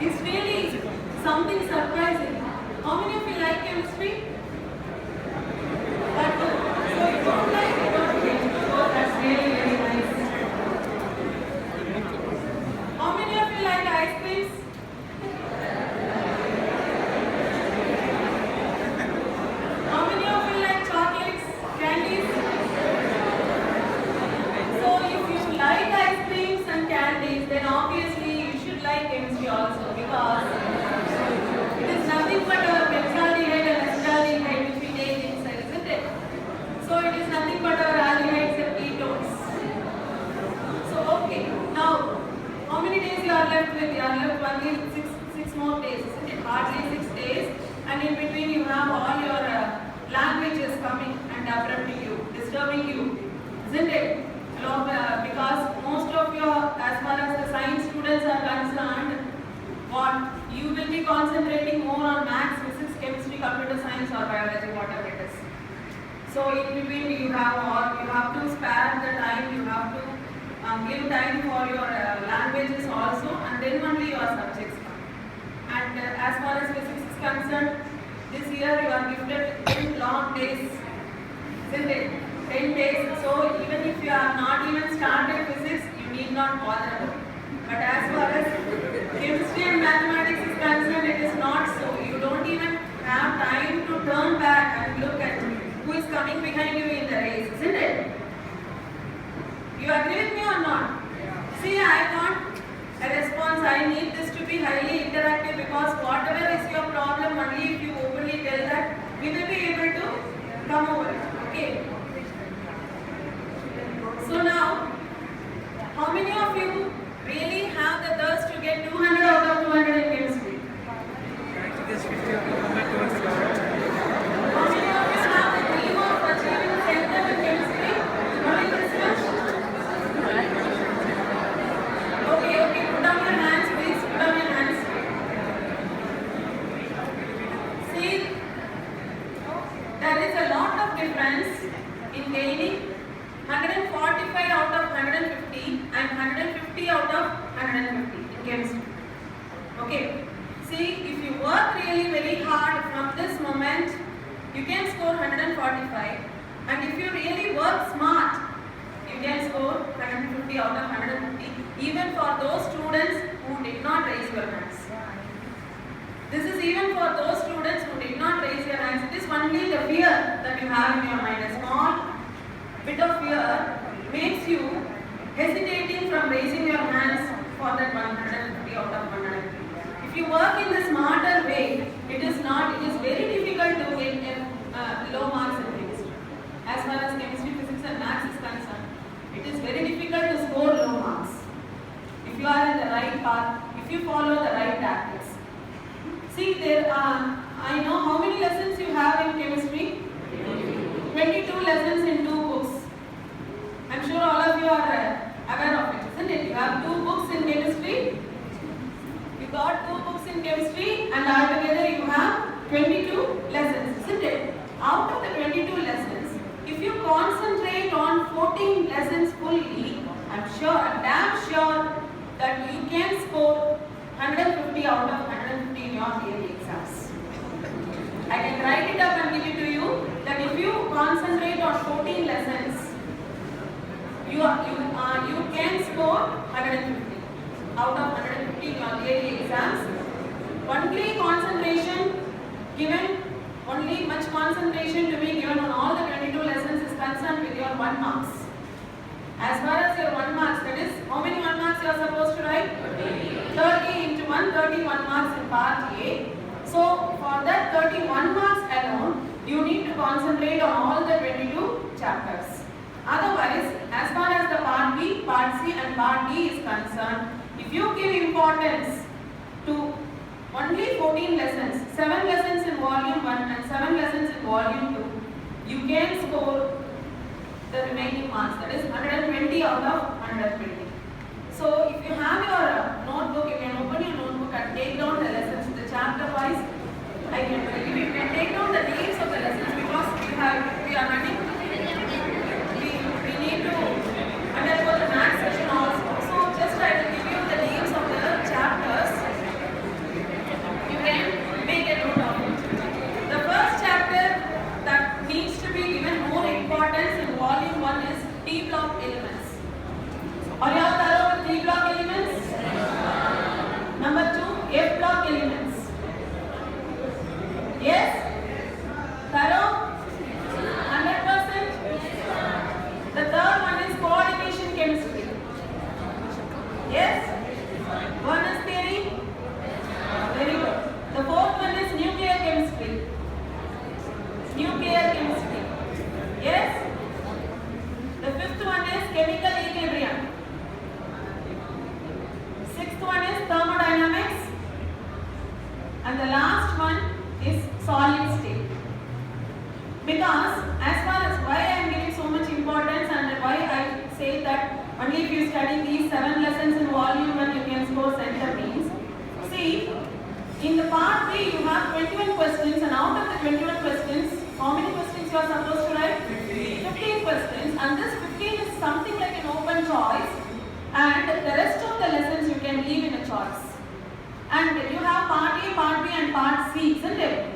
It's really something surprising. How many of you like chemistry? That too. So you don't like it, okay? Oh, that's really very nice. How many of you like ice creams? How many of you like chocolates, candies? So if you like ice creams and candies, then obviously you should like chemistry also, because it is nothing but a benzaldehyde and acetaldehyde which we take inside, isn't it? So it is nothing but our aldehydes and ketones. So okay, now how many days you are left with? You are left only with six more days, isn't it? Hardly 6 days, and in between you have all your languages coming and interrupting you, disturbing you, isn't it? Because most of your, as far as the science students are concerned, what you will be concentrating more on maths, physics, chemistry, computer science, or biology, whatever it is. So in between you have to spare the time, you have to give time for your languages also, and then only your subjects come. And as far as physics is concerned, this year you are gifted 10 long days, isn't it? 10 days. So even if you are not even started physics, you need not bother about it. But as far as chemistry and mathematics is concerned, it is not so. You don't even have time to turn back and look at who is coming behind you in the race, isn't it? You agree with me or not? See, I want a response. I need this to be highly interactive, because whatever is your problem, only if you openly tell that, we will be able to come over it. Okay? So now, how many of you really have the thirst to get 200 out of 200 in chemistry? How many of you have the dream of achieving center in chemistry? Only this much? Okay, put down your hands, please. Put down your hands. See, there is a lot of difference in gaining 145 out of 150 and 150 out of 150 in chemistry. Okay. See, if you work really very hard from this moment, you can score 145. And if you really work smart, you can score 150 out of 150, even for those students who did not raise your hands. This is even for those students who did not raise your hands. It is only the fear that you have in your mind. A small bit of fear makes you hesitating from raising your hands for that 150 out of 150. If you work in the smarter way, it is very difficult to get low marks in chemistry. As far as chemistry, physics and maths is concerned, it is very difficult to score low marks. If you are in the right path, if you follow the right tactics. See, I know how many lessons you have in chemistry? 22 lessons in 2 books. I'm sure all of you are aware of it, isn't it? You have 2 books in chemistry. You got 2 books in chemistry, and altogether you have 22 lessons, isn't it? Out of the 22 lessons, if you concentrate on 14 lessons fully, I'm damn sure that you can score 150 out of 150 in your yearly exams. I can write it up and give it to you that if you concentrate on 14 lessons, you can score 150 out of 150 in your yearly exams. Only much concentration to be given on all the 22 lessons is concerned with your 1 marks. As far as your 1 marks, that is, how many 1 marks you are supposed to write? 30 into 1, 31 marks in part A. So for that 31 marks alone, you need to concentrate on all the 22 chapters. Otherwise, as far as the part B, part C and part D is concerned, if you give importance to only 14 lessons, 7 lessons in volume 1 and 7 lessons in volume 2, you can score the remaining marks, that is 120 out of 120. So if you have your notebook, you can open your notebook and take down the lessons, the chapter wise. I can tell you, you can take down the names of the lessons, because we are running, we need to undergo the math session also. So just I will give you the names of the chapters. Because as far as why I am giving so much importance and why I say that only if you study these 7 lessons in volume 1 you can score center means, see, in the part B you have 21 questions and out of the 21 questions, how many questions you are supposed to write? 15 questions, and this 15 is something like an open choice, and the rest of the lessons you can leave in a choice. And you have part A, part B and part C, isn't it?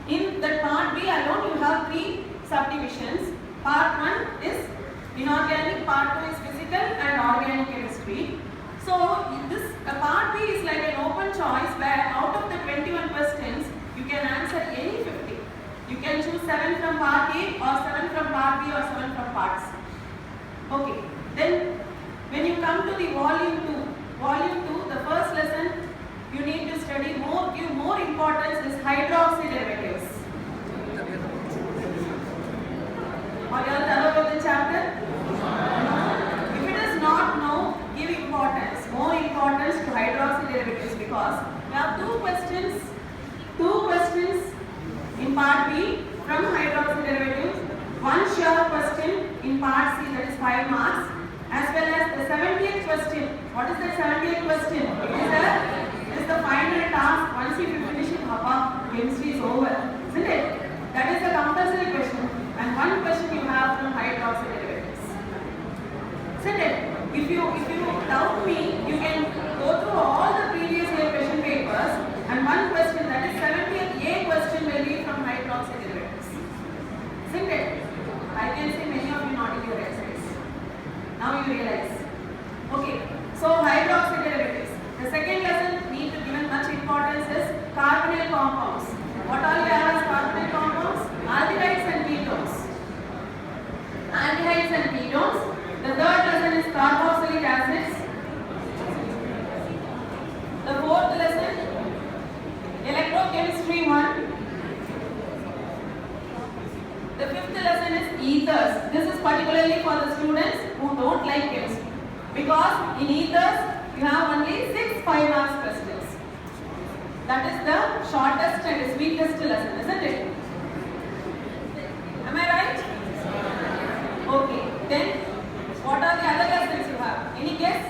In that part B alone you have 3 subdivisions. Part 1 is inorganic, part 2 is physical and organic chemistry. So this part B is like an open choice where out of the 21 questions you can answer any 50. You can choose 7 from part A or 7 from part B or 7 from part C. Okay. Then when you come to the volume 2, the first lesson you need to study more, give more importance is hydroxy derivatives. Are you all thorough with the chapter? If it is not now, give importance, more importance to hydroxy derivatives, because we have two questions in part B from hydroxy derivatives, one sure question in part C, that is 5 marks, as well as the 70th question. What is the 70th question? It is the final task. Once you finish it, chemistry is over, isn't it? That is a compulsory question, and one question you have from hydroxy derivatives, isn't it? If you doubt me, you can go through all the previous year question papers, and one question, that is 70th A question, will be from hydroxy derivatives, isn't it? I can see many of you nodding your heads. Now you realize. Okay, so hydroxy derivatives. The second lesson need to given much importance is carbonyl compounds. What all you have as carbonyl compounds? Aldehydes and ketones. Aldehydes and ketones. The third lesson is carboxylic acids. The fourth lesson, electrochemistry 1. The fifth lesson is ethers. This is particularly for the students who don't like chemistry, because in ethers you have only 6 5-mark questions. That is the shortest and sweetest lesson, isn't it? Am I right? Okay. Then what are the other lessons you have? Any guess?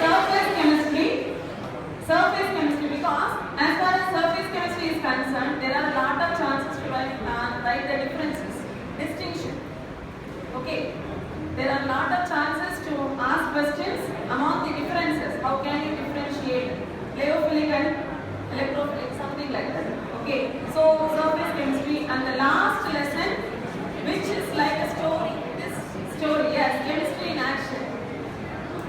Surface chemistry. Surface chemistry, because as far as surface chemistry is concerned, there are a lot of chances to write the differences, distinction. Okay. There are a lot of chances to ask questions among the differences. How can you differentiate pleiophilic and electrophilic, something like that. Okay, so surface chemistry, and the last lesson, which is like a story. This story, yes, chemistry in action.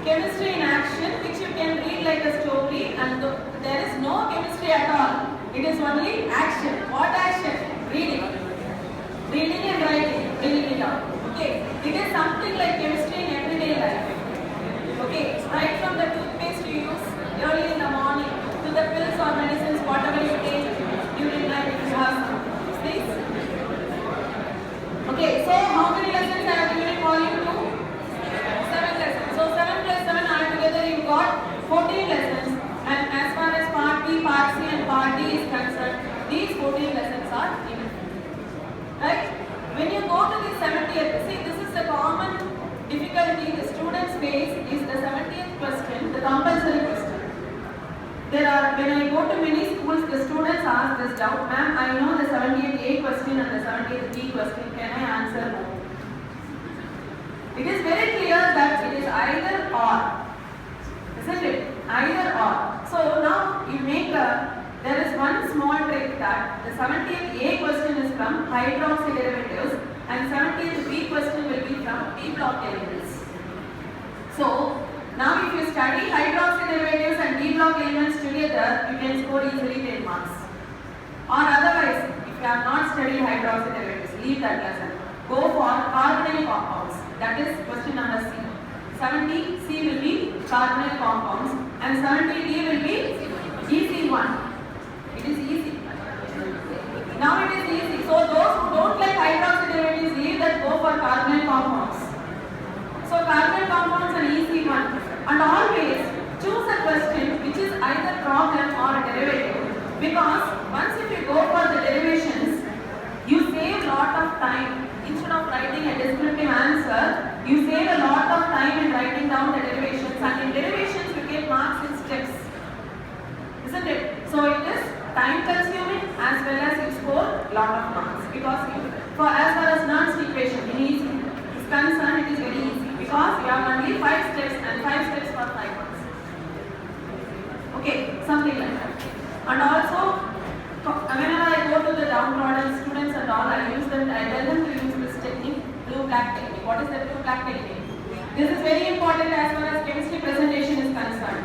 Chemistry in action, which you can read like a story, and there is no chemistry at all. It is only action. What action? Reading. Reading and writing. Reading it out. Okay, it is something like chemistry in everyday life. Okay, right from the toothpaste you use early in the morning to the pills or medicines, whatever you take during night, if you have some. Please. Okay, so how many lessons I have given in volume 2? 7 lessons. So 7 plus 7 altogether you got 14 lessons. And as far as part B, part C and part D is concerned, these 14 lessons are given. Right? When you go to the 70th, see, this is the common difficulty the students face is the 70th question, the compulsory question. When I go to many schools, the students ask this doubt, ma'am, I know the 70th A question and the 70th B question, can I answer both? It is very clear that it is either or, isn't it? Either or. So now you there is one small trick that the 70th A question is from hydroxy derivatives and 70th B question will be from D block elements. So now if you study hydroxy derivatives and D block elements together, you can score easily 10 marks. Or otherwise, if you have not studied hydroxy derivatives, leave that lesson. Go for carbonyl compounds. That is question number C. 70 C will be carbonyl compounds and 70 D will be easy one. It is easy. Now it is easy. So those who don't like hydroxy derivatives, leave that, go for carbonyl compounds. So carbonyl compounds are easy one. And always choose a question which is either problem or a derivative. Because once if you go for the derivation, something like that. And also, whenever I go to the downtrodden students and all, I tell them to use this technique, blue-black technique. What is the blue-black technique? This is very important as far as chemistry presentation is concerned.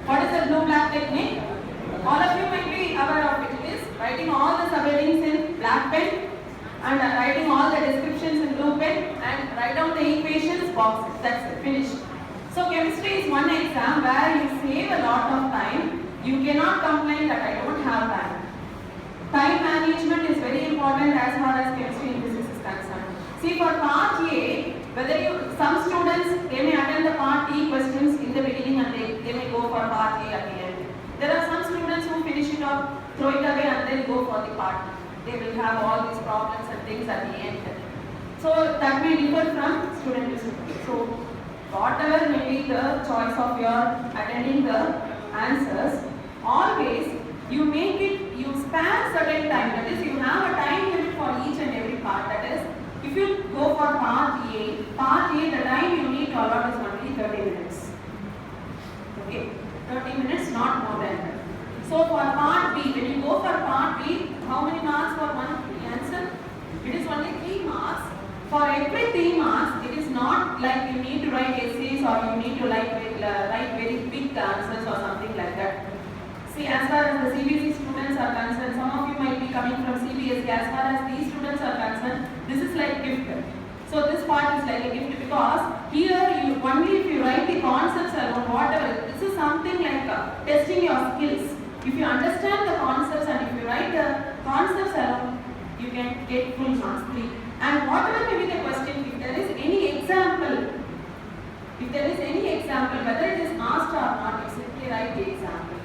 What is the blue-black technique? All of you might be aware of it. It is writing all the subheadings in black pen and writing all the descriptions in blue pen and write down the equations boxes. That's it, finished. So chemistry is one exam where you save a lot of time. You cannot complain that I don't have time. Time management is very important as far as chemistry and physics is concerned. See, for part A, some students, they may attend the part E questions in the beginning and they may go for part A at the end. There are some students who finish it off, throw it away and then go for the part. They will have all these problems and things at the end. So that may differ from student to student. So whatever may be the choice of your attending the answers, always you make it, you spare certain time. That is, you have a time limit for each and every part. That is, if you go for part A, the time you need to allot is only 30 minutes. Okay, 30 minutes, not more than that. So for part B, when you go for part B, how many marks for one answer? It is only 3 marks. For every 3 marks, it is not like you need to write essays or you need to write very big answers or something like that. See, as far as the CBSE students are concerned, some of you might be coming from CBSE. As far as these students are concerned, this is like gift. So this part is like a gift because here only if you write the concepts alone, whatever, this is something like testing your skills. If you understand the concepts and if you write the concepts alone, you can get full marks 3. And whatever may be the question, if there is any example, whether it is asked or not, you simply write the example.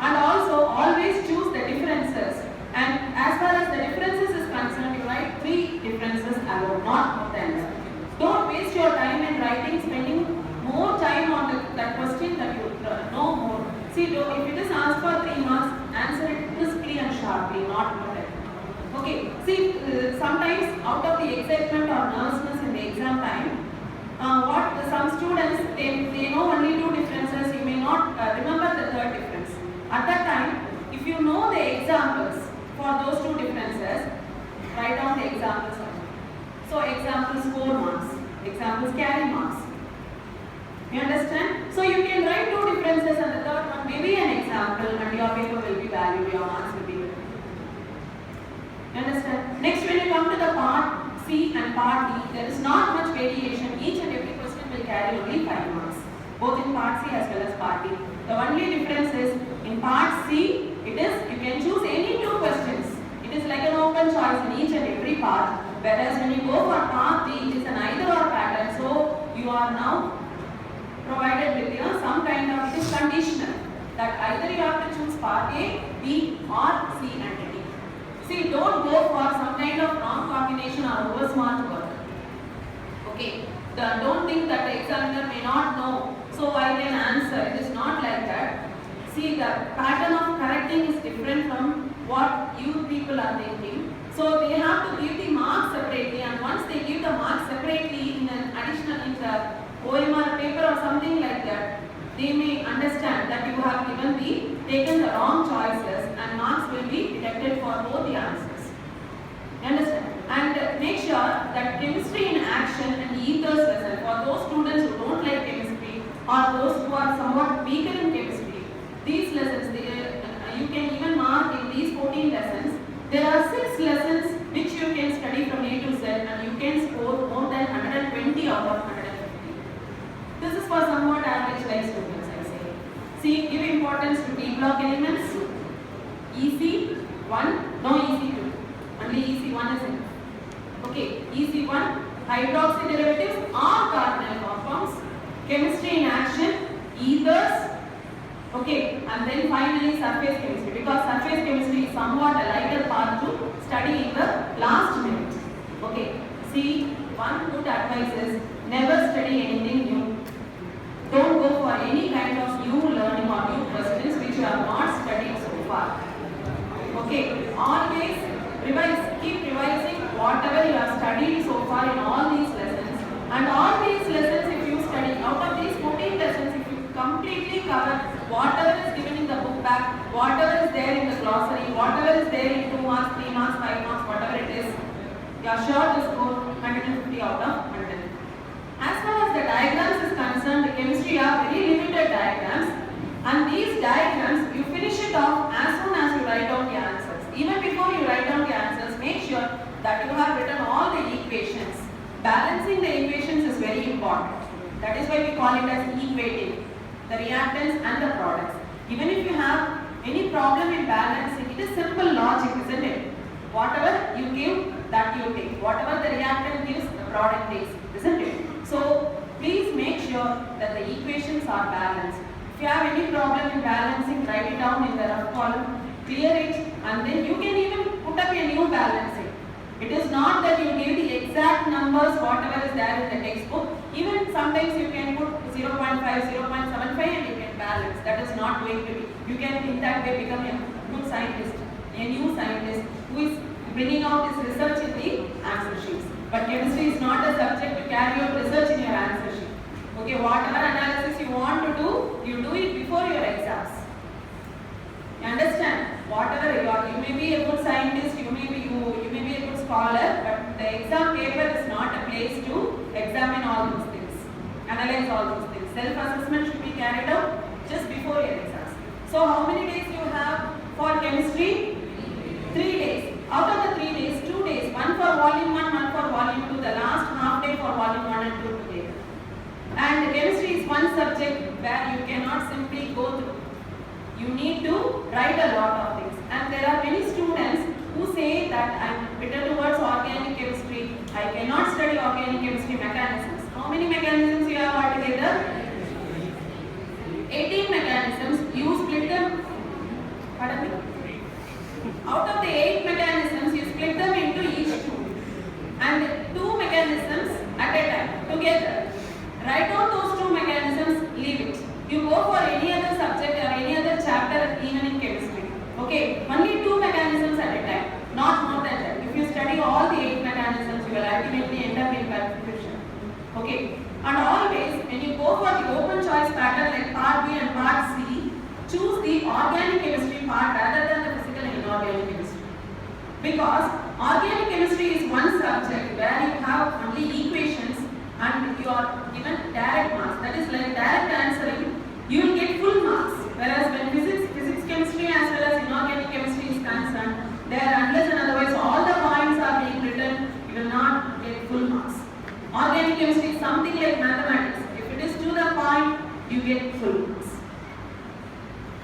And also always choose the differences. And as far as the differences is concerned, you write 3 differences alone, not more than that. Don't waste your time in writing, spending more time on that question that you know more. See, if it is asked for 3 marks, answer it crisply and sharply, not more than that. Okay, see, sometimes out of the excitement or nervousness in the exam time, some students, they know only 2 differences, you may not remember the 3rd difference. At that time, if you know the examples for those 2 differences, write down the examples. So examples score marks, examples carry marks. You understand? So you can write 2 differences and the 3rd one may be an example and your paper will be valued, your marks will be valued. You understand? Next, when you come to the part C and part D, there is not much variation. Each and every question will carry only 5 marks, both in part C as well as part D. The only difference is in part C, you can choose any 2 questions. It is like an open choice in each and every part. Whereas when you go for part D, it is an either or pattern. So you are now provided with some kind of, it is conditional. That either you have to choose part A, B or C and D. See, don't go for some kind of wrong combination or over smart work. Okay, don't think that the examiner may not know, so I can answer. It is not like that. See, the pattern of correcting is different from what you people are thinking. So they have to give the marks separately, and once they give the marks separately in an additional in the OMR paper or something like that, they may understand that you have taken the wrong choices and marks will be deducted for both the answers. You understand? And make sure that chemistry in action and ethers lesson for those students who don't like chemistry or those who are somewhat weaker in chemistry, these lessons, you can even mark in these 14 lessons, there are 6 lessons which you can study from A to Z and you can score more than 120 out of 150. This is for somewhat average life students, I say. See, give importance to D block elements, EC1, no EC2, only EC1 is enough. Okay, EC1, hydroxy derivatives or carbonyl compounds, chemistry in action, ethers, okay, and then finally surface chemistry, because surface chemistry is somewhat a lighter part to study in the last minute. Okay, see, one good advice is never study anything new. Don't go for any kind of new learning or new questions which you have not studied so far. Okay, always revise, keep revising whatever you have studied so far in all these lessons. And all these lessons, if you study, out of these 14 lessons, if you completely cover whatever is given in the book bag, whatever is there in the glossary, whatever is there in 2 marks, 3 marks, 5 marks, whatever it is, you are sure to score 150 out of 100. As far as the diagrams is concerned, the chemistry are very limited diagrams, and these diagrams you finish it off as soon as you write down the answers. Even before you write down the answers, make sure that you have written all the equations. Balancing the equations is very important. That is why we call it as equating the reactants and the products. Even if you have any problem in balancing, it is simple logic, isn't it? Whatever you give, that you take. Whatever the reactant gives, the product takes, isn't it? So please make sure that the equations are balanced. If you have any problem in balancing, write it down in the rough column, clear it, and then you can even put up a new balancing. It is not that you give the exact numbers, whatever is there in the textbook. Even sometimes you can put 0.5, 0.75 and you can balance. That is not going to be. You can in that way become a good scientist, a new scientist who is bringing out his research in the answer sheets. But chemistry is not a subject to carry out research in your answer sheet. Okay, whatever analysis you want to do, you do it before your exams. You understand? Whatever you are, you may be a good scientist, you may be a good scholar, but the exam paper is not a place to examine all those things, analyze all those things. Self-assessment should be carried out just before your exams. So how many days you have for chemistry? 3 days. Out of the 3 days, 2 days, one for volume 1, one for volume 2, the last half day for volume 1 and 2 together. And chemistry is one subject where you cannot simply go through. You need to write a lot of things. And there are many students who say that I am better towards organic chemistry. I cannot study organic chemistry mechanisms. How many mechanisms you have altogether? 18 mechanisms. You split them. Pardon me? Out of the 8 mechanisms, you split them into each 2. And 2 mechanisms at a time, together. Write down those 2 mechanisms, leave it. You go for any other subject or any other chapter, even in chemistry. Okay, only 2 mechanisms at a time, not more than that. If you study all the 8 mechanisms, you will ultimately end up in confusion. Okay, and always when you go for the open choice pattern like part B and part C, choose the organic chemistry part rather than the physical and inorganic chemistry. Because organic chemistry is one subject where you have only equations and you are given direct marks. That is like direct answering, you will get full marks. Whereas when physics chemistry as well as inorganic chemistry is concerned, there unless and otherwise all the points are being written, you will not get full marks. Organic chemistry is something like mathematics. If it is to the point, you get full marks.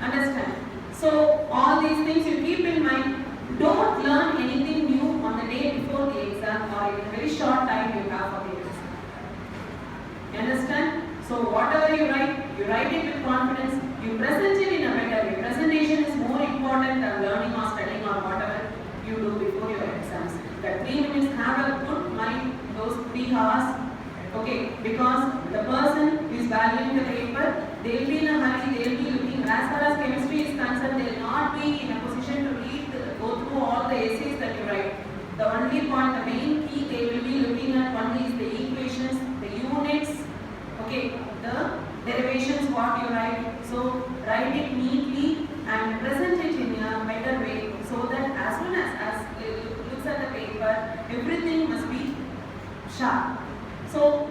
Understand? So all these things you keep in mind. Don't learn anything new on the day before the exam or in a very short time you have for the exam. You understand? So whatever you write it with confidence, you present it in a better way. Presentation is more important than learning or studying or whatever you do before your exams. That 3 minutes, have a good mind those 3 hours. Okay, because the person who is valuing the paper, they will be in a hurry, they will be looking. As far as chemistry is concerned, they will not be in a position to go through all the essays that you write. The only point, the main key they will be looking at only is the equations, the units, okay, the derivations what you write. So write it neatly and present it in a better way so that as soon as it looks at the paper, everything must be sharp. So